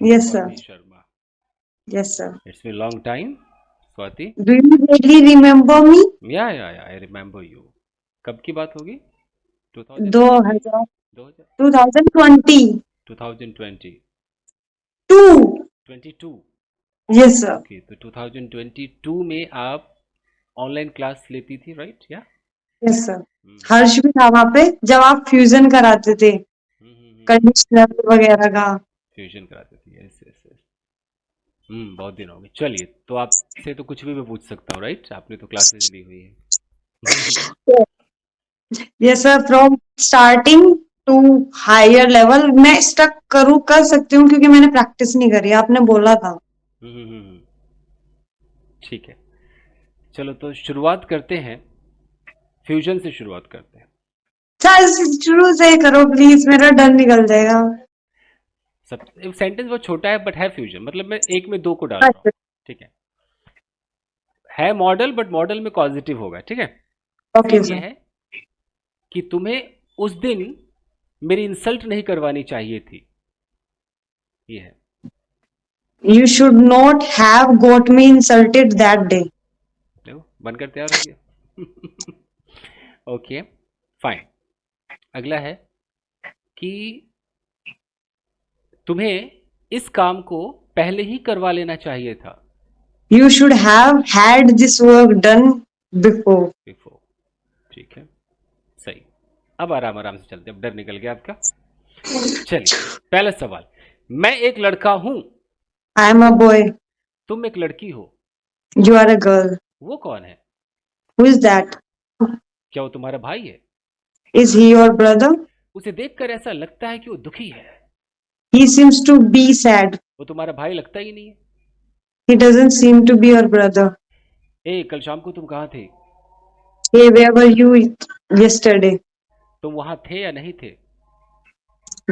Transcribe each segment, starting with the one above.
Yes, sir. Swati Sharma. Yes, sir. It's been a long time, Swati. Do you really remember me? या I remember you. कब की बात होगी? 2019, 2000, 2000, 2020. 2020, Two. 22. Yes, sir. Okay, तो 2022 में आप ऑनलाइन क्लास लेती थी, राइट? या Yes, sir. हर्ष भी था वहाँ पे जब आप फ्यूजन कराते थे कंडीशनर वगैरह का. फ्यूजन कराते थे. Yes yes yes. बहुत दिन हो गए. चलिए, तो आपसे तो कुछ भी मैं पूछ सकता हूँ, राइट? आपने तो क्लासेस ली हुई है. Yes sir. From starting to higher level मैं स्टक कर सकती हूँ क्योंकि मैंने प्रैक्टिस नहीं करी. आपने बोला था. ठीक है. चलो, तो शुरुआत करते हैं. फ्यूजन से शुरुआत करते हैं. सर शुरू से ही करो प्लीज, मेरा डर निकल जाएगा. सब सेंटेंस बहुत छोटा है, बट है फ्यूजन. मतलब मैं एक में दो को डाल रहा हूँ. ठीक है मॉडल, बट मॉडल में पॉजिटिव होगा. ठीक है. ओके सीन ये सर. है कि तुम्हें उस दिन मेरी इंसल्ट नहीं करवानी चाहिए थी. ये है. You should not have got me insulted that day. देखो, बनकर तैयार हो गया. Okay, fine. अगला है कि तुम्हें इस काम को पहले ही करवा लेना चाहिए था. You should have had this work done before. Before. ठीक है, सही. अब आराम आराम से चलते हैं, अब डर निकल गया आपका. चलिए, पहला सवाल. मैं एक लड़का हूं. I am a boy. तुम एक लड़की हो. You are a girl. वो कौन है? Who is that? क्या वो तुम्हारा भाई है? Is he your brother? उसे देखकर ऐसा लगता है कि वो दुखी है. He seems to be sad. वो तुम्हारा भाई लगता ही नहीं है. He doesn't seem to be your brother. ए, कल शाम को तुम कहाँ थे? Hey, where were you yesterday? तुम वहां थे या नहीं थे?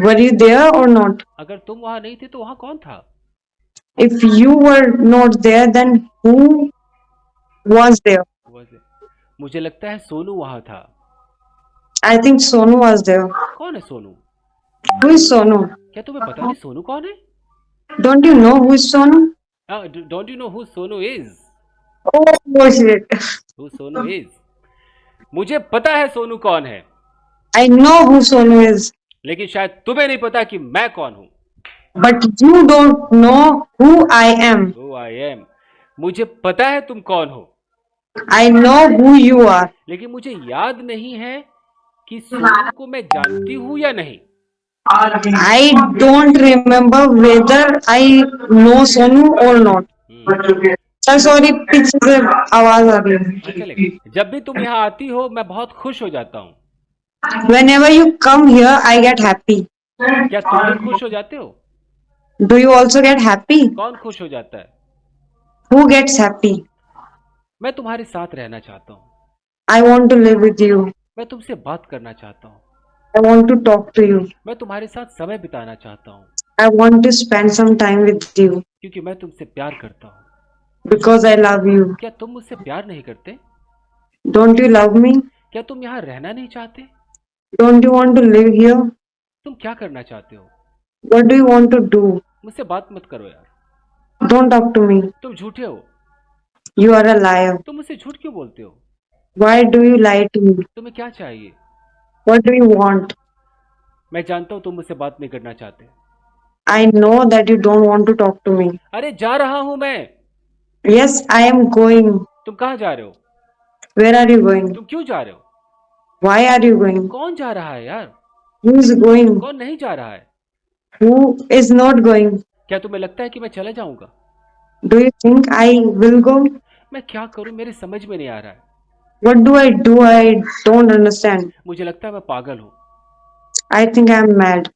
Were you there or not? अगर तुम वहां नहीं थे तो वहां कौन था? If you were not there, then who was there? मुझे लगता है सोनू वहां था. I think Sonu was there. कौन है सोनू? Who is Sonu? क्या तुम्हें पता नहीं सोनू कौन है? Don't you know who is Sonu? Don't you know who Sonu is? Oh shit. Who Sonu is? मुझे पता है सोनू कौन है, I know who Sonu is, लेकिन शायद तुम्हें नहीं पता कि मैं कौन हूं. but you don't know who I am. Who I am. मुझे पता है तुम कौन हो, I know who you are. लेकिन मुझे याद नहीं है कि सोनू को मैं जानती हूं या नहीं. I don't remember whether I know Sonu or not. Sir sorry, पीछे से आवाज आ रही हाँ, है. चलेगा. जब भी तुम यहाँ आती हो मैं बहुत खुश हो जाता हूँ. Whenever you come here, I get happy. क्या तुम भी खुश हो जाते हो? Do you also get happy? कौन खुश हो जाता है? Who gets happy? मैं तुम्हारे साथ रहना चाहता हूँ. I want to live with you. मैं तुमसे बात करना चाहता हूँ. I want to talk to you. मैं तुम्हारे साथ समय बिताना चाहता हूँ. I want to spend some time with you क्योंकि मैं तुमसे प्यार करता हूँ. because I love you. क्या तुम मुझसे प्यार नहीं करते? Don't you love me? क्या तुम यहाँ रहना नहीं चाहते? Don't you want to live here? तुम क्या करना चाहते हो? What do you want to do? मुझसे बात मत करो यार. Don't talk to me. तुम झूठे हो. You are a liar. तुम मुझसे झूठ क्यों बोलते हो? Why do you lie to me? तुम्हें क्या चाहिए? What do you want? मैं जानता हूँ तुम मुझसे बात नहीं करना चाहते. I know that you don't want to talk to me. अरे जा रहा हूँ मैं. Yes, I am going. तुम कहाँ जा रहे हो? Where are you going? तुम क्यों जा रहे हो? Why are you going? कौन जा रहा है यार? Who is going? कौन नहीं जा रहा है? Who is not going? क्या तुम्हें लगता है कि मैं चला जाऊंगा? Do you think I will go? मैं क्या करूं, मेरे समझ में नहीं आ रहा है. What do I do? I don't understand. मुझे लगता है मैं पागल हूं. I think I am mad.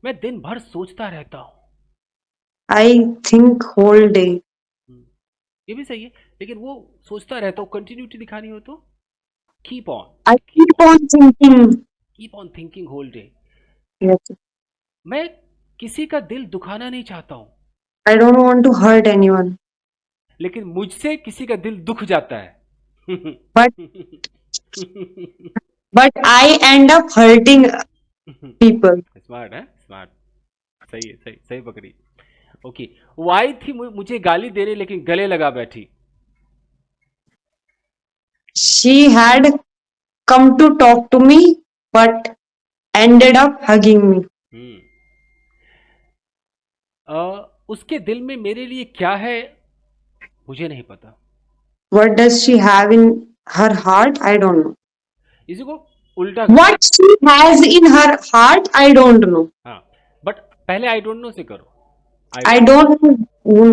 मैं दिन भर सोचता रहता हूं. I think whole day. ये भी सही है, लेकिन वो सोचता रहता हूं कंटिन्यूटी दिखानी हो तो keep on. I keep on thinking. Keep on thinking whole day. Yes. मैं किसी का दिल दुखाना नहीं चाहता हूं, I don't want to hurt anyone. लेकिन मुझसे किसी का दिल दुख जाता है. But I end up hurting people. Smart है, स्मार्ट. सही है, सही सही पकड़ी. ओके, वो आई थी मुझे गाली देने, लेकिन गले लगा बैठी। She had come to talk to me, but ended up hugging me. हम्म। उसके दिल में मेरे लिए क्या है, मुझे नहीं पता। What does she have in her heart? I don't know. इसी को उल्टा करो। What she has in her heart? I don't know. हाँ, बट पहले आई डोंट नो से करो। I don't know.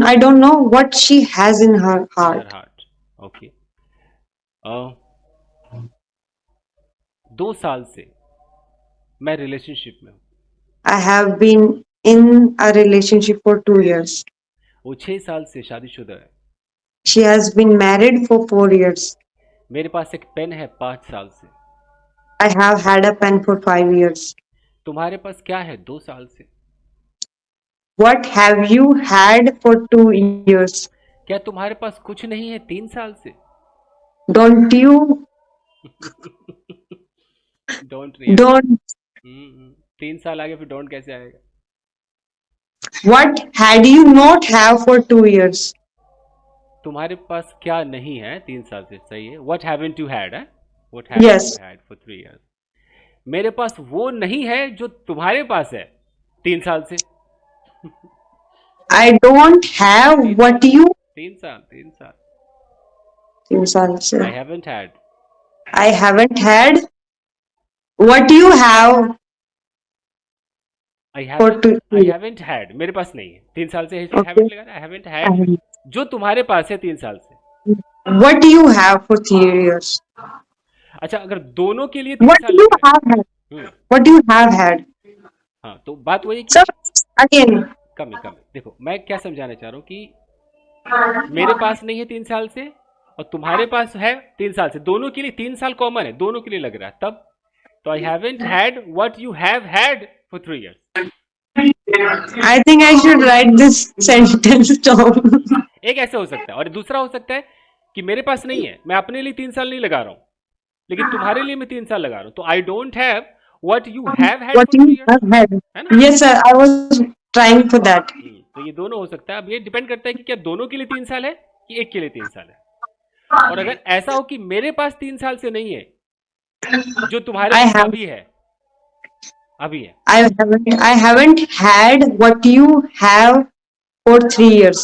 I don't know what she has in her in her heart. Heart. Okay. 2 साल से मैं रिलेशनशिप में हूँ। I have been in a relationship for 2 years. वो 6 साल से शादीशुदा है। She has been married for 4 years. मेरे पास एक पेन है 5 साल से। I have had a pen for 5 years. तुम्हारे पास क्या है 2 साल से? What have you had for 2 years? क्या तुम्हारे पास कुछ नहीं है 3 साल से? Don't you? Don't react. Don't. 3 साल आगे फिर डोंट कैसे आएगा? What had you not have for 2 years? तुम्हारे पास क्या नहीं है 3 साल से, सही है। वट हैवंट यू हैड है, what haven't Yes. You had for 3 years। मेरे पास वो नहीं है जो तुम्हारे पास है 3 साल से। I don't have what you. 3 साल, 3 साल। 3 साल से. I haven't had. I haven't had what you have I for haven't 2 years. Had, मेरे पास नहीं है 3 साल से। Okay. हैवंट लगा, आई हैवंट हैड जो तुम्हारे पास है 3 साल से। What you have for 3 years? अच्छा, अगर दोनों के लिए 3 What साल you लग रहा have had? है। What you have had? हाँ, तो बात वही कि So again, कम है, कम है। देखो मैं क्या समझाना चाह रहा हूँ कि मेरे पास नहीं है 3 साल से और तुम्हारे पास है 3 साल से, दोनों के लिए 3 साल कॉमन है, दोनों के लिए लग रहा है तब। तो I haven't had what you have had for 3 years। I think I should write this sentence down. एक ऐसे हो सकता है, और दूसरा हो सकता है कि मेरे पास नहीं है, मैं अपने लिए 3 साल नहीं लगा रहा हूं, लेकिन तुम्हारे लिए मैं 3 साल लगा रहा हूं। तो I don't have what you have had What for you 3 years, have had? है ना? Yes, sir. I was trying for that. तो ये दोनों हो सकता है। अब ये डिपेंड करता है कि क्या दोनों के लिए 3 साल है कि एक के लिए 3 साल है। और अगर ऐसा हो कि मेरे पास 3 साल से नहीं है, जो तुम्हारे I पास have. अभी है, अभी है। I haven't had what you have for 3 years.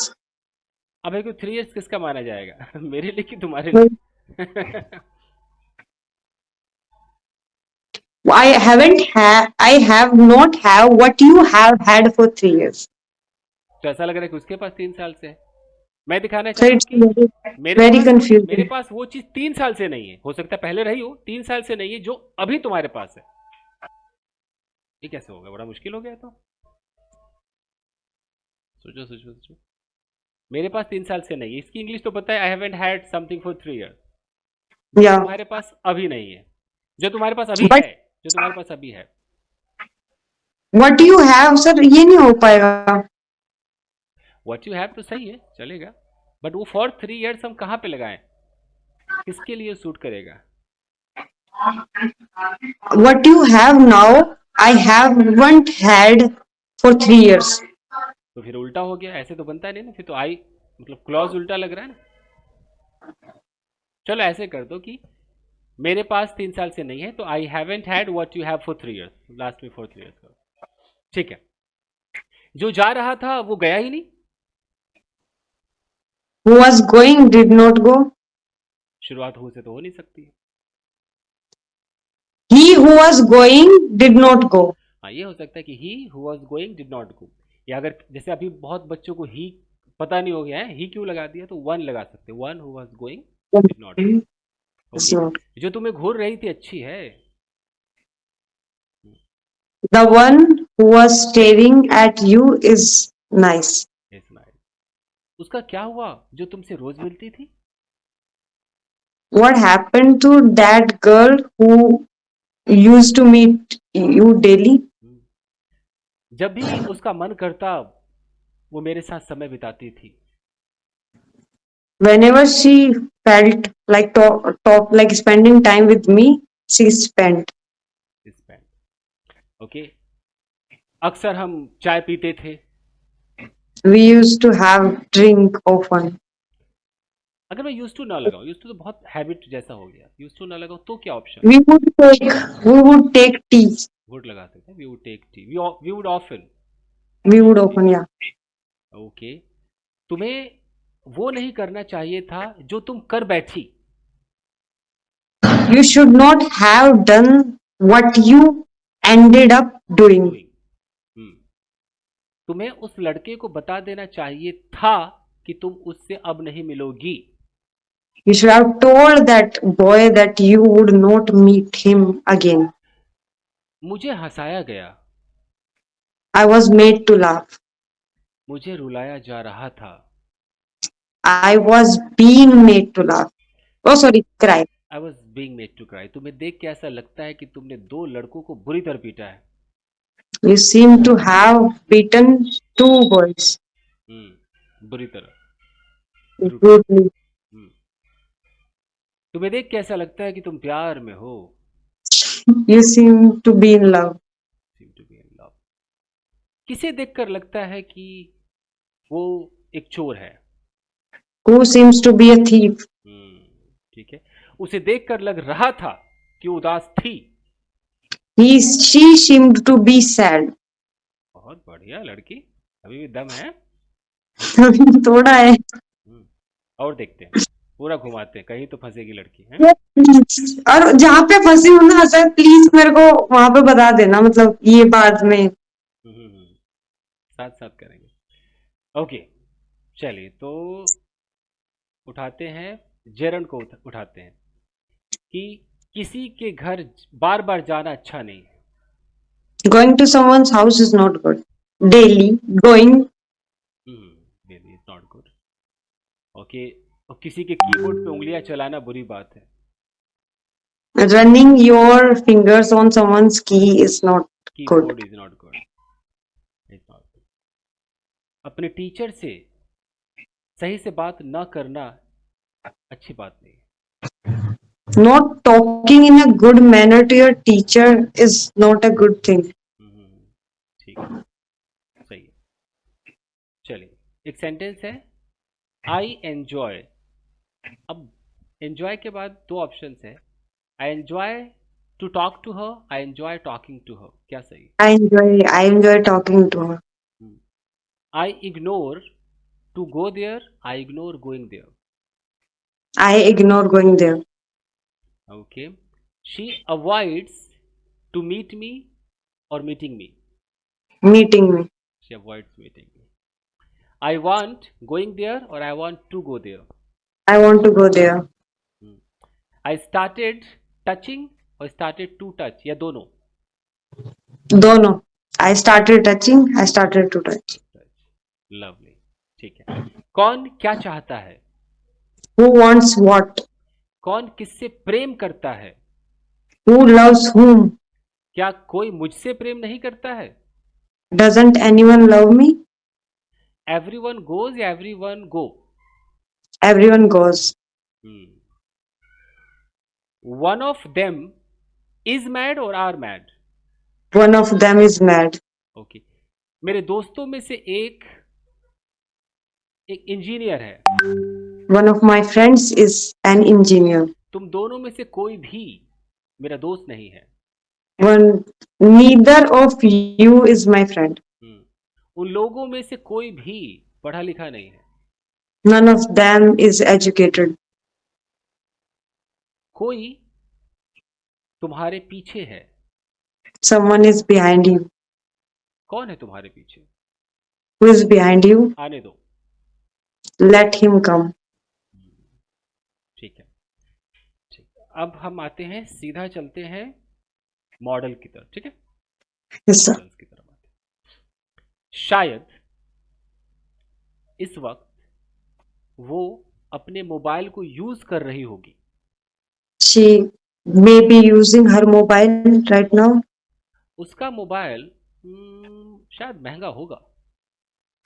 अब एक 3 years किसका माना जाएगा? मेरे लिए कि तुम्हारे लिए? I have not have what you have had for 3 years. तो ऐसा लग रहा है कि उसके पास 3 साल से है। मैं दिखाना So चाह रहा हूँ it's कि very confusing. मेरे पास वो चीज 3 साल से नहीं है, हो सकता है पहले रही हो, 3 साल से नहीं है जो अभी तुम्हारे पास है। ये कैसे होगा? बड़ा मुश्किल हो गया। तो सोचो सोचो सोचो। मेरे पास 3 साल से नहीं है, इसकी इंग्लिश तो पता है, I haven't had something for 3 years। Yeah. तुम्हारे पास अभी नहीं है, जो तुम्हारे पास अभी But है, जो तुम्हारे पास अभी है। what you have, sir, ये नहीं हो पाएगा. व्हाट यू हैव तो सही है, चलेगा, बट वो फॉर 3 years हम कहाँ पे लगाएं? किसके लिए सूट करेगा? What you have now, I haven't had for 3 years. तो फिर उल्टा हो गया, ऐसे तो बनता नहीं ना, फिर तो आई मतलब क्लॉज उल्टा लग रहा है ना। चलो ऐसे कर दो कि मेरे पास 3 साल से नहीं है, तो I haven't had what you have for 3 years, last में फॉर 3 years करो, ठीक है। जो जा रहा था वो गया ही नहीं। Who was going did not go. शुरुआत हो से तो हो नहीं सकती। He who was going did not go. हाँ, ये हो सकता है कि he who was going did not go, या अगर जैसे अभी बहुत बच्चों को ही पता नहीं हो गया है, ही क्यों लगा दिया, तो वन लगा सकते, one who was going did not go. It's okay, not. जो तुम्हें घूर रही थी अच्छी है। The one who was staring at you is nice. Yes, nice. उसका क्या हुआ जो तुमसे रोज मिलती थी? What happened to that girl who used to meet you daily? जब भी उसका मन करता वो मेरे साथ समय बिताती थी। Whenever she felt like like spending time with me, she spent. Okay, अक्सर हम चाय पीते थे। We used to have drink often. अगर मैं यूज टू ना लगाऊं, यूज टू तो बहुत हैबिट जैसा हो गया, यूज टू ना लगाऊं तो क्या option? We would take we would take tea. Would लगाते थे, we would take tea, we would often We take would tea. often, yeah. Okay, तुम्हें वो नहीं करना चाहिए था जो तुम कर बैठी। You should not have done what you ended up doing. Doing. तुम्हें उस लड़के को बता देना चाहिए था कि तुम उससे अब नहीं मिलोगी। You should have told that boy that you would not meet him again. मुझे हंसाया गया, I was made to laugh. मुझे रुलाया जा रहा था। I was being made to laugh. Oh, sorry, cry. I was being made to cry. तुम्हें देख के ऐसा लगता है कि तुमने दो लड़कों को बुरी तरह पीटा है। You seem to have beaten two boys बुरी तरह, ब्रूटली। brutally. तुम्हें देख के ऐसा लगता है कि तुम प्यार में हो। You seem to be in love. Seem to be in love। किसे देखकर लगता है कि वो एक चोर है? Who seems to be a thief? ठीक है। उसे देखकर लग रहा था कि उदास थी। She seemed to be sad. बहुत बढ़िया लड़की, अभी भी दम है। थोड़ा है। और देखते हैं, पूरा घुमाते हैं, कहीं तो फंसेगी लड़की है। और जहाँ पे फंसी हूँ ना सर, प्लीज मेरे को वहां पे बता देना, मतलब ये बाद में। साथ साथ करेंगे। ओके, चलिए तो उठाते हैं, जेरन को उठाते हैं कि किसी के घर बार बार जाना अच्छा नहीं है। Going to someone's house is not good. Daily going. Daily is not good. Okay, और किसी के कीबोर्ड पे उंगलियां चलाना बुरी बात है। Running your fingers on someone's key is not keyboard good. Is not good, is not good. अपने टीचर से सही से बात ना करना अच्छी बात नहीं है। Not talking in a good manner to your teacher is not a good thing. ठीक है, सही है। चलिए, एक सेंटेंस है, आई एंजॉय। अब एंजॉय के बाद दो ऑप्शन है, I enjoy to talk to her, I enjoy talking to her, क्या सही है? I enjoy talking to her. I ignore to go there, I ignore going there. I ignore going there. Okay, she avoids to meet me और meeting me. Meeting me. She avoids meeting me. I want going there और I want to go there. I want to go there. I started touching और started to touch, या दोनों? दोनों. I started touching. I started to touch. Lovely, ठीक है। कौन क्या चाहता है? Who wants what? कौन किससे प्रेम करता है? Who loves whom? क्या कोई मुझसे प्रेम नहीं करता है? Doesn't anyone love me? Everyone goes या everyone go? Everyone goes. One of them is mad और are mad? One of them is mad. Okay, मेरे दोस्तों में से एक इंजीनियर है। One of my friends is an engineer. तुम दोनों में से कोई भी मेरा दोस्त नहीं है। Neither of you is my friend. उन लोगों में से कोई भी पढ़ा लिखा नहीं है। None of them is educated. कोई तुम्हारे पीछे है। Someone is behind you. कौन है तुम्हारे पीछे? Who is behind you? आने दो। Let him come. ठीक है, ठीक। अब हम आते हैं, सीधा चलते हैं मॉडल की तरफ, ठीक है? Yes, sir. मॉडल्स की तरफ आते हैं। शायद इस वक्त वो अपने मोबाइल को यूज कर रही होगी। She may be using her mobile right now. उसका मोबाइल शायद महंगा होगा।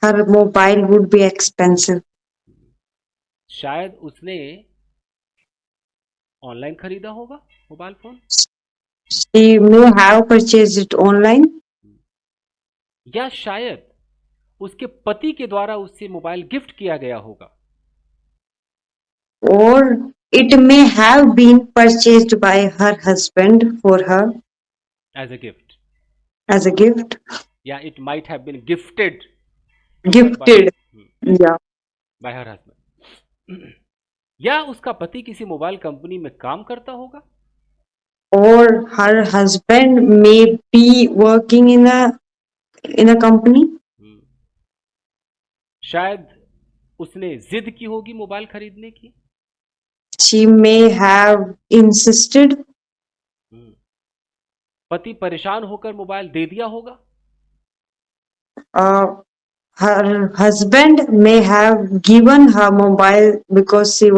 Her mobile would be expensive. शायद उसने ऑनलाइन खरीदा होगा mobile phone. She may have purchased it online. या शायद उसके पति के द्वारा उससे मोबाइल गिफ्ट किया गया होगा। Or it may have been purchased by her husband for her as a gift, as a gift. या it might have been gifted to her Gifted. Yeah. By her husband. या उसका पति किसी mobile company में काम करता होगा। Or her husband may be working in a company. हम्म, शायद उसने जिद की होगी मोबाइल खरीदने की। She may have insisted. पति परेशान होकर मोबाइल दे दिया होगा। Uh, her husband may have given her mobile because she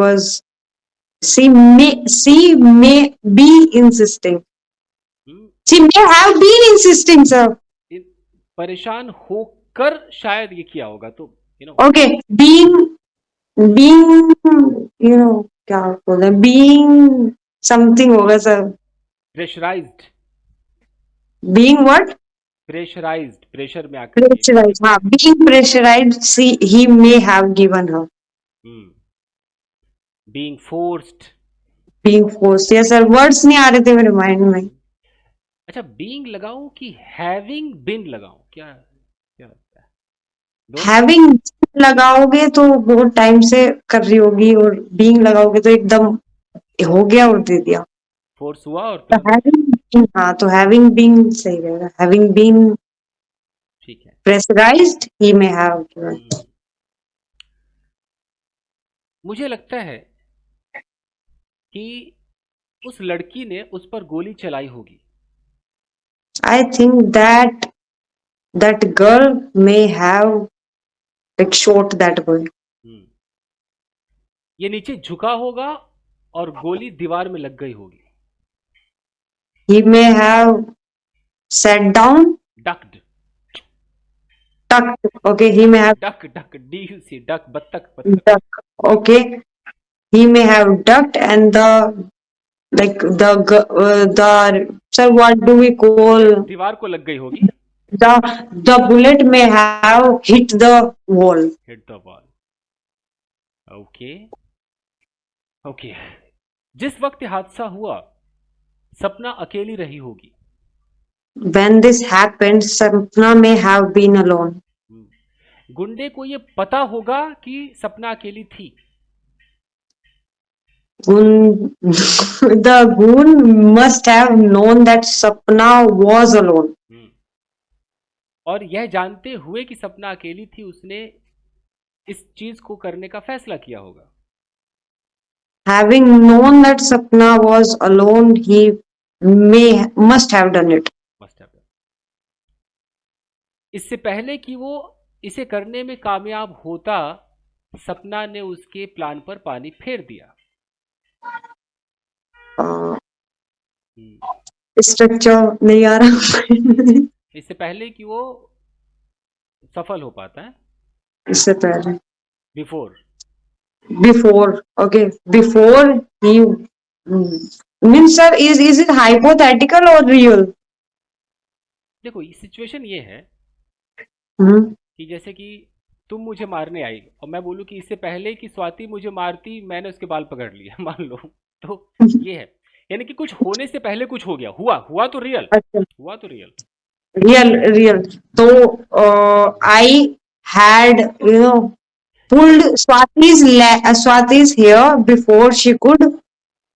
may be insisting. She may have been insisting, sir. परेशान होकर शायद ये किया होगा, तो Okay, being क्या बोलते हैं, being something होगा sir. Pressurized, being what? Pressurized, pressure में आकर Pressurized, हाँ, being pressurized, he may have given her. Being forced, being forced, yes sir, words नहीं आ रहे थे मेरे माइंड में। अच्छा, बीइंग लगाऊं कि हैविंग बीन लगाऊं, क्या क्या लगता है? हैविंग लगाओगे तो बहुत टाइम से कर रही होगी, और बीइंग लगाओगे तो एकदम हो गया और दे दिया। फोर्स हुआ और तो हैविंग, हाँ, तो हैविंग बीन सही रहेगा। हैविंग बीन ठीक है, pressurized, he may have given. मुझे लगता है कि उस लड़की ने उस पर गोली चलाई होगी। I think that girl may have like shot that boy. ये नीचे झुका होगा और गोली दीवार में लग गई होगी। He may have sat down, ducked, okay, he may have duck, D-U-C, duck, बत्तख, duck, okay, he may have ducked, and the sir, what do we call, दीवार को लग गई होगी। the bullet may have hit the wall. Okay. जिस वक्त हादसा हुआ सपना अकेली रही होगी। When this happened, Sapna may have been alone. गुंडे को ये पता होगा कि सपना अकेली थी। The goon must have known that Sapna was alone. और यह जानते हुए कि सपना अकेली थी, उसने इस चीज को करने का फैसला किया होगा। Having known that Sapna was alone, he must have done it. इससे पहले कि वो इसे करने में कामयाब होता, सपना ने उसके प्लान पर पानी फेर दिया। स्ट्रक्चर नहीं आ रहा। इससे पहले कि वो सफल हो पाता है, इससे पहले, before, okay, before he means sir, is it hypothetical or real? देखो, ये सिचुएशन ये है कि जैसे कि तुम मुझे मारने आई और मैं बोलूं कि इससे पहले कि स्वाति मुझे मारती मैंने उसके बाल पकड़ लिए, मान लो, तो ये है, यानी कि कुछ होने से पहले कुछ हो गया, हुआ तो रियल, हुआ तो रियल। तो I had pulled Swati's hair before she could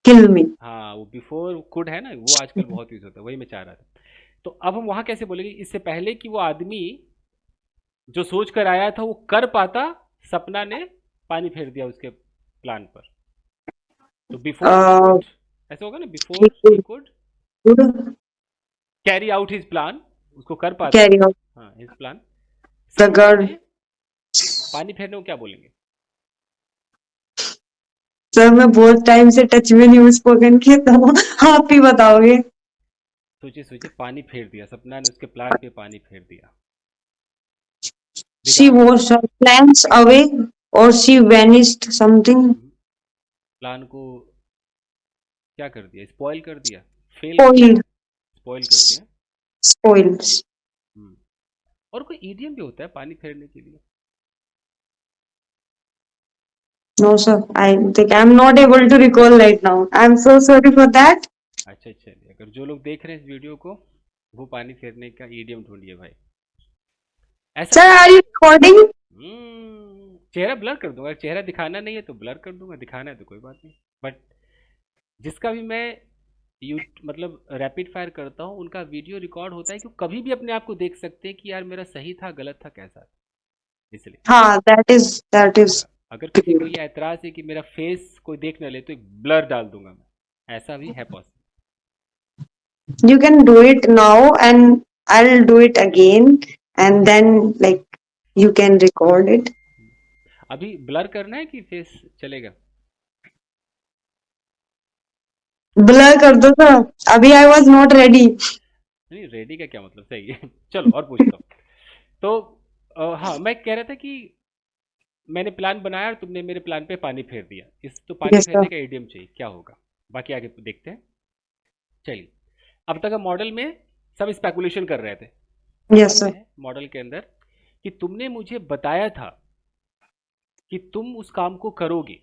kill me. हाँ, वो बिफोर कुड है ना, वो आजकल बहुत यूज होता है, वही मैं चाह रहा था। तो अब हम वहां कैसे बोलेंगे, इससे पहले कि वो आदमी जो सोच कर आया था वो कर पाता, सपना ने पानी फेर दिया उसके प्लान पर। तो बिफोर ऐसा होगा ना, before he could carry out his plan, उसको कर पाता, हाँ, हिज प्लान, पानी फेरने को क्या बोलेंगे? सर मैं बहुत टाइम से टच में नहीं हूँ स्पोकन के, तो आप ही बताओगे। सोचिए, पानी फेर दिया, सपना ने उसके प्लान पे पानी फेर दिया। She washed her plans away or she vanished something. Plan को क्या कर दिया, स्पॉइल कर दिया, स्पॉइल कर दिया, स्पॉइल्स। और कोई ईडियम भी होता है पानी फेरने के लिए? No, sir. I think I'm not able to recall right now. I'm so sorry for that. अच्छा चलिए, अगर जो लोग देख रहे हैं इस वीडियो को, वो पानी फेरने का ईडियम ढूंढिए भाई। ऐसा Sir, कुछ। are you recording? चेहरा ब्लर कर दूंगा, चेहरा दिखाना नहीं है तो ब्लर कर दूंगा, दिखाना है तो कोई बात नहीं। बट जिसका भी मैं यू मतलब रैपिड फायर करता हूँ उनका वीडियो रिकॉर्ड होता है, क्योंकि कभी भी अपने आप को देख सकते हैं कि यार मेरा सही था गलत था कैसा था, इसलिए। हाँ, that is अगर किसी को great. ये ऐतराज है कि मेरा फेस कोई देख ना ले तो एक ब्लर डाल दूंगा मैं, ऐसा भी है possible. You can do it now, and I'll do it again, and then like you can record it. अभी ब्लर करना है कि फेस चलेगा? Blur कर दो सर. अभी I was not ready. नहीं, रेडी का क्या मतलब, सही है। चलो और पूछता हूँ। तो हाँ, मैं कह रहा था कि मैंने प्लान बनाया और तुमने मेरे प्लान पे पानी फेर दिया। इस तो पानी Yes, sir. फेरने का इडियम चाहिए, क्या होगा? बाकी आगे देखते हैं। चलिए, अब तक हम मॉडल में सब स्पेकुलेशन कर रहे थे। Yes, आते sir. हैं मॉडल के अंदर कि तुमने मुझे बताया था कि तुम उस काम को करोगे।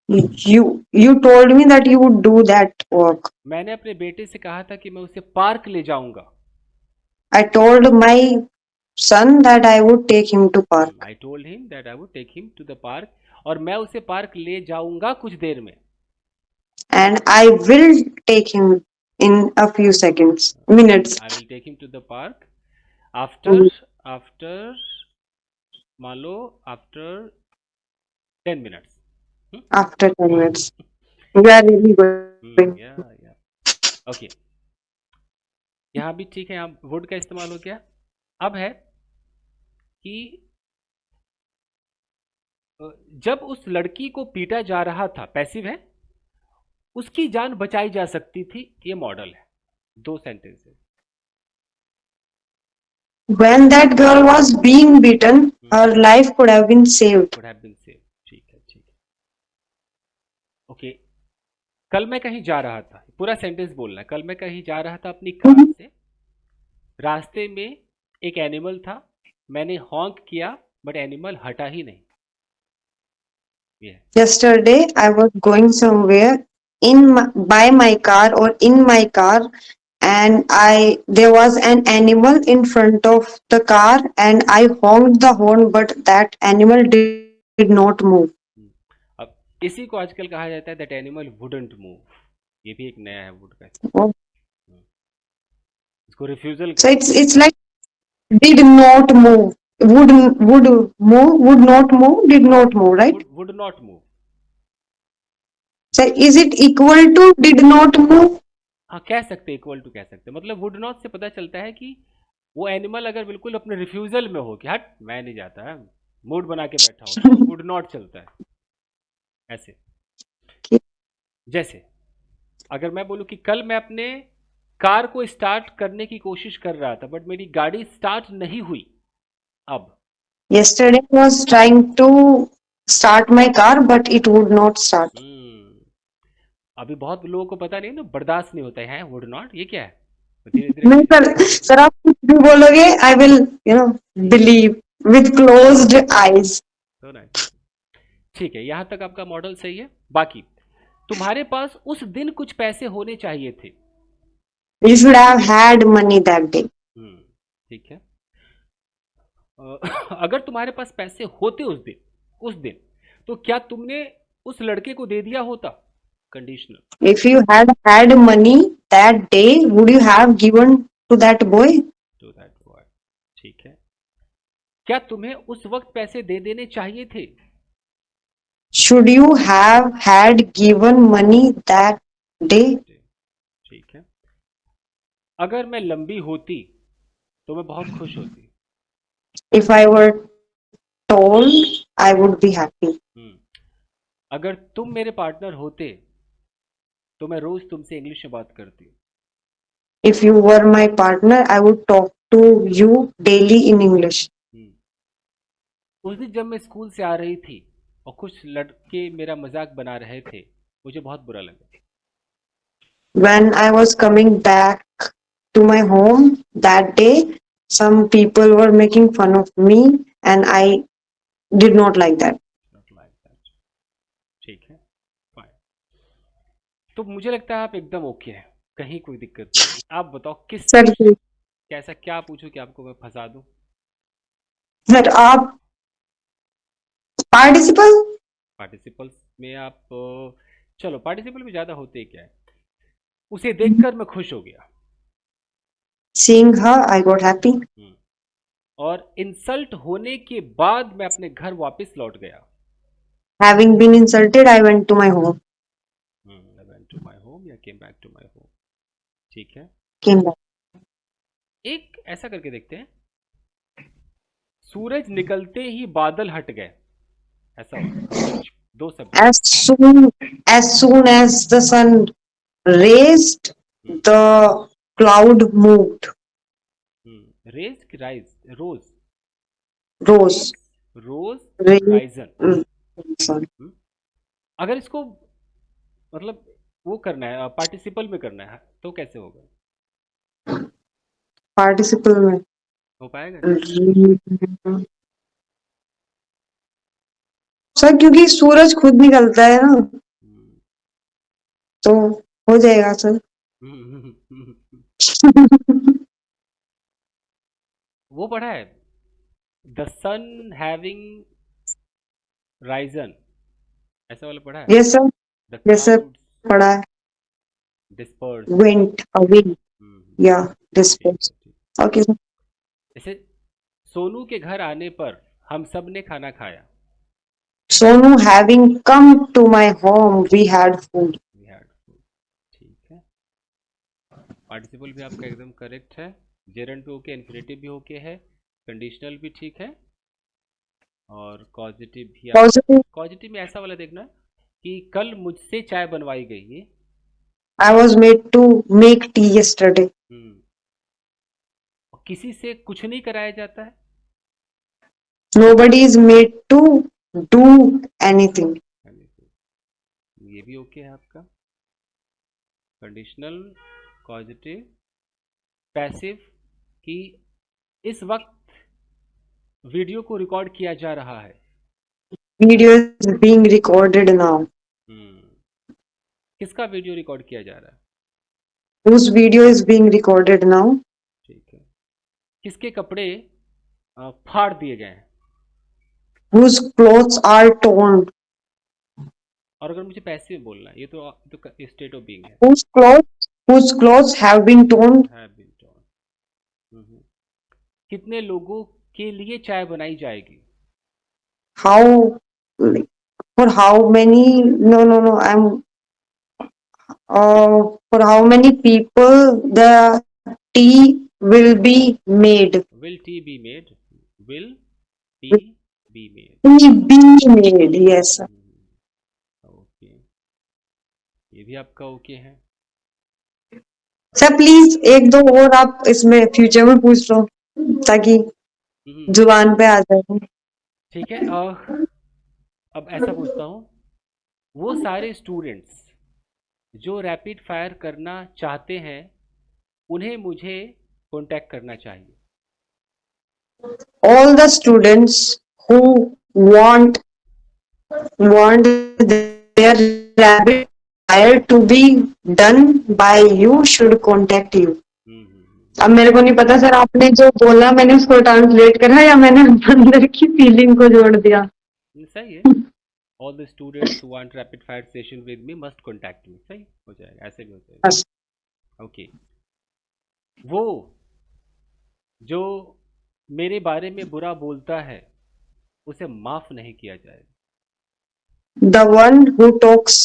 You told me that you would do that work. मैंने अपने बेटे से कहा था कि मैं उसे पार्क ले जाऊंगा। I told my son that I would take him to park, I told him that I would take him to the park, और मैं उसे पार्क ले जाऊंगा कुछ देर में। and I will take him in a few seconds, minutes. I will take him to the park after after मान लो after 10 minutes. After 10 minutes. We are really going. या ओके, यहाँ भी ठीक है, यहाँ वुड का इस्तेमाल हो गया। अब है कि जब उस लड़की को पीटा जा रहा था, पैसिव है, उसकी जान बचाई जा सकती थी, ये मॉडल है। 2 sentences. When that girl was being beaten, her life could have been saved. Could have been save. ठीक है, ठीक है, ओके। कल मैं कहीं जा रहा था, पूरा सेंटेंस बोलना है। कल मैं कहीं जा रहा था अपनी कार से, रास्ते में एक एनिमल था, मैंने हॉन्क किया बट एनिमल हटा ही नहीं। ये है। Yesterday, I was going somewhere by my car or in my car, and there was an animal in front of the car, and I honked the horn, but that animal did not move. अब इसी को आजकल कहा जाता है that animal wouldn't move. ये भी एक नया है वुड का। Oh. इसको refusal So it's like did not move. Would move, would not move, did not move, right? Would not move. So is it equal to did not move? हाँ, कह सकते, इक्वल टू कह सकते, मतलब would not से पता चलता है कि वो एनिमल अगर बिल्कुल अपने रिफ्यूजल में हो कि हट मैं नहीं जाता है, मूड बना के बैठा हो, तो वुड नॉट चलता है। ऐसे जैसे अगर मैं बोलूं कि कल मैं अपने कार को स्टार्ट करने की कोशिश कर रहा था बट मेरी गाड़ी स्टार्ट नहीं हुई। अब Yesterday I was trying to start my car, but it would not start. अभी बहुत लोगों को पता नहीं ना, बर्दाश्त नहीं होता है वुड नॉट, ये क्या है? तो धीरे धीरे नहीं सर आप कुछ भी बोलोगे, I will believe with closed eyes. तो ना, ठीक है, यहां तक आपका मॉडल सही है। बाकी तुम्हारे पास उस दिन कुछ पैसे होने चाहिए थे। You should have had money that day. ठीक है। अगर तुम्हारे पास पैसे होते उस दिन तो क्या तुमने उस लड़के को दे दिया होता? Conditional. If you had had money that day, would you have given to that boy? To that boy. ठीक है। क्या तुम्हें उस वक्त पैसे दे देने चाहिए थे? Should you have had given money that day? ठीक है। अगर मैं लंबी होती तो मैं बहुत खुश होती। If I were tall, I would be happy. अगर तुम मेरे पार्टनर होते तो मैं रोज तुमसे इंग्लिश में बात करती। If you were my partner, I would talk to you daily in English. उस दिन जब मैं स्कूल से आ रही थी और कुछ लड़के मेरा मजाक बना रहे थे, मुझे बहुत बुरा लगा। When I was coming back to my home that day, Some people were making fun of me, and I did not like that. Not like that. ठीक है, फाइन। तो मुझे लगता है आप एकदम ओके हैं, कहीं कोई दिक्कत नहीं है। आप बताओ किस सर, कैसा क्या पूछूं कि आपको मैं फंसा दूं। सर आप पार्टिसिपल पार्टिसिपल्स में आप चलो पार्टिसिपल में ज़्यादा होते ही क्या है, उसे देखकर मैं खुश हो गया। seeing her, I got happy. हम्म, और इंसल्ट होने के बाद मैं अपने घर वापस लौट गया। Having been insulted, I went to my home. I went to my home या came back to my home. ठीक है, Came back. एक ऐसा करके देखते हैं, सूरज निकलते ही बादल हट गए, ऐसा होगा कुछ, दो शब्द होगा। As soon as the sun raised, hmm the cloud moved, raise की rise, rose, rose, raise, rose, raised. Risen. Sorry. अगर इसको मतलब वो करना है, पार्टिसिपल में करना है तो कैसे होगा, Participle में हो पाएगा क्या? re- सर, क्योंकि सूरज खुद निकलता है ना, हम्म, तो हो जाएगा सर। वो पढ़ा है, द सन हैविंग राइजन, ऐसा वाला पढ़ा है। Yes sir, the yes sir, clouds पढ़ा है। डिस्पर्स। Went away, yeah, ठीक dispersed. है, ठीक। Okay sir. जैसे सोनू के घर आने पर हम सब ने खाना खाया। Sonu having come to my home, we had food. We had food. ठीक है, पार्टिसिपल भी आपका एकदम करेक्ट है, जेरंड भी ओके, इन्फिनेटिव भी ओके है, कंडीशनल भी ठीक है, और कॉजिटिव भी आपका। Positive. कॉजिटिव में ऐसा वाला देखना कि कल मुझसे चाय बनवाई गई ये। I was made to make tea yesterday. हम्म, और किसी से कुछ नहीं कराया जाता है। Nobody is made to do anything. ये भी ओके है आपका, कंडीशनल, कॉजिटिव, पैसिव, कि इस वक्त वीडियो को रिकॉर्ड किया जा रहा है। Video is being recorded now. हम्म, किसका वीडियो रिकॉर्ड किया जा रहा है। Whose video is being recorded now? ठीक है, किसके कपड़े फाड़ दिए गए हैं। Whose clothes are torn? और अगर मुझे पैसे में बोलना है, ये तो स्टेट ऑफ बीइंग है। Whose clothes have been torn? Have been torn. कितने लोगों के लिए चाय बनाई जाएगी। How? For how many? No, no, no. For how many people the tea will be made? Will T be made, will T Will be made. be made. Yes, sir. Okay, ये भी आपका ओके है। Sir please एक दो और आप इसमें future में पूछ लो, ताकि जुबान पे आ जाए। ठीक है, अब ऐसा पूछता हूँ, वो सारे स्टूडेंट्स जो रैपिड फायर करना चाहते हैं उन्हें मुझे कांटेक्ट करना चाहिए। All the students who want their rapid fire to be done by you should contact you. अब मेरे को नहीं पता सर, आपने जो बोला मैंने उसको ट्रांसलेट करा या मैंने अंदर की फीलिंग को जोड़ दिया। सही है, all the students who want rapid fire session with me must contact me, सही हो जाएगा, ऐसे भी हो जाएगा। बस। ओके, वो जो मेरे बारे में बुरा बोलता है उसे माफ नहीं किया जाएगा। The one who talks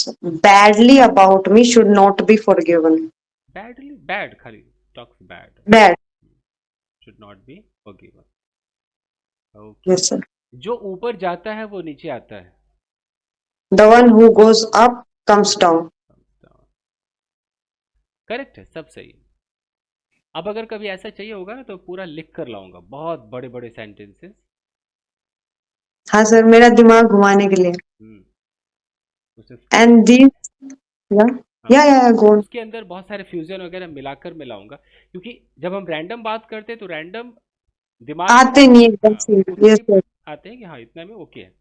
badly about me should not be forgiven. Badly, bad खाली, talks bad, Bad. Should not be forgiven. Yes, okay, sir. जो ऊपर जाता है वो नीचे आता है। The one who goes up comes down. Correct है, सब सही है। अब अगर कभी ऐसा चाहिए होगा ना तो पूरा लिख कर लाऊंगा, बहुत बड़े बड़े सेंटेंसेस। हाँ सर, मेरा दिमाग घुमाने के लिए। उसे And these, yeah, हाँ, go on. उसके अंदर बहुत सारे फ्यूजन वगैरह मिलाकर मैं लाऊंगा, क्योंकि जब हम रैंडम बात करते हैं तो रैंडम दिमाग में आते नहीं एकदम हाँ, से। उतने यस ही सर। आते हैं कि हाँ इतना में ओके है।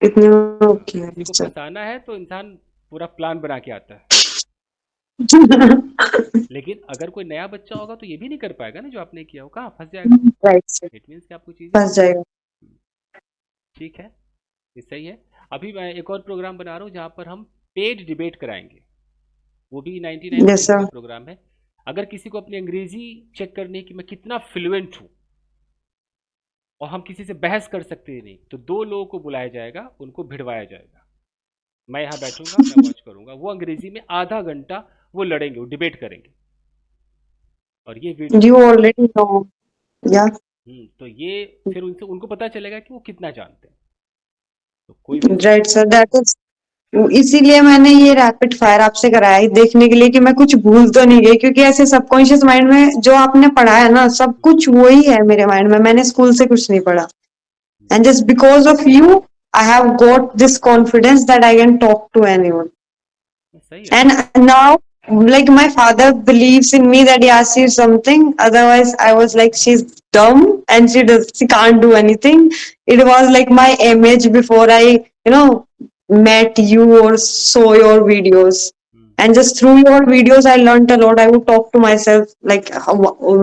इतने हाँ, ओके किसी है को सर। फंसाना है तो इंसान पूरा प्लान बना के आता है। लेकिन अगर कोई नया बच्चा होगा तो ये भी नहीं कर पाएगा ना जो आपने किया, वो कहाँ फंस जाएगा। Right sir. इट मीन्स कि आपको चीज़ें फंस जाएगा। ठीक है, ये सही है। अभी मैं एक और प्रोग्राम बना रहा हूँ जहाँ पर हम पेड डिबेट कराएंगे, वो भी 99 यस रुपीज़ का सर। प्रोग्राम है। अगर किसी को अपनी अंग्रेजी चेक करनी है कि मैं कितना फ्लुएंट हूँ और हम किसी से बहस कर सकते हैं नहीं, तो दो लोगों को बुलाया जाएगा, उनको भिड़वाया जाएगा। मैं यहाँ बैठूंगा, मैं वॉच करूंगा, वो अंग्रेजी में आधा घंटा वो लड़ेंगे, वो डिबेट करेंगे। और ये वीडियो यू ऑलरेडी नो। या तो ये फिर उनसे उनको पता चलेगा कि वो कितना जानते हैं। तो कोई भी ऐसा राइट सर, दैट इज इसीलिए मैंने ये रैपिड फायर आपसे कराया है, देखने के लिए कि मैं कुछ भूल तो नहीं गई, क्योंकि ऐसे सबकॉन्शियस माइंड में जो आपने पढ़ा है ना, सब कुछ वही है मेरे माइंड में, मैंने स्कूल से कुछ नहीं पढ़ा। And just because of you I have got this confidence that I can talk to anyone. सही है ना। And now, like my father believes in me that he asks you something. Otherwise, I was like, she's dumb and she can't do anything. It was like my image before I, met you or saw your videos. Hmm, And just through your videos, I learned a lot. I would talk to myself, like,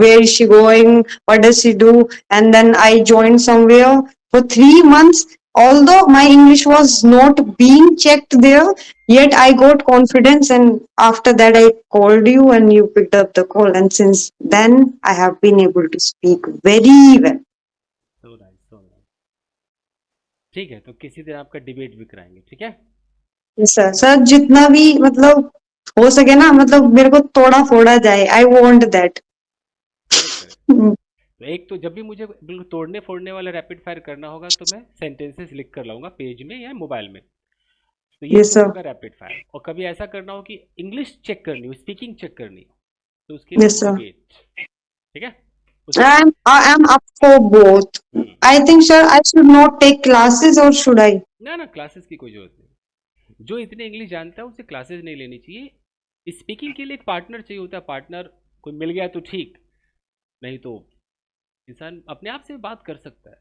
where is she going? What does she do? And then I joined somewhere for 3 months. Although my English was not being checked there, yet I got confidence, and after that, I called you and you picked up the call. And since then, I have been able to speak very well. So nice so nice. ठीक है, तो किसी दिन आपका debate भी कराएंगे, ठीक है। सर सर, जितना भी मतलब हो सके ना, मतलब मेरे को तोड़ा फोड़ा जाए, I want that. Correct correct. तो एक तो जब भी मुझे बिल्कुल तोड़ने फोड़ने वाला रैपिड फायर करना होगा तो मैं सेंटेंसेस लिख कर लाऊंगा पेज में या मोबाइल में। तो ये ये तो सर। होगा रैपिड फायर। और कभी ऐसा करना हो कि इंग्लिश चेक करनी हो, स्पीकिंग चेक करनी हो, तो उसके लिए Yes, sir. डिबेट, ठीक है। उसमें I am up for both. Hmm, I think, sir, I should not take classes, or should I? ना ना क्लासेस की कोई जरूरत नहीं। जो इतने इंग्लिश जानता है उसे क्लासेस नहीं लेनी चाहिए। स्पीकिंग के लिए एक पार्टनर चाहिए होता है, पार्टनर कोई मिल गया तो ठीक, नहीं तो इंसान अपने आप से बात कर सकता है।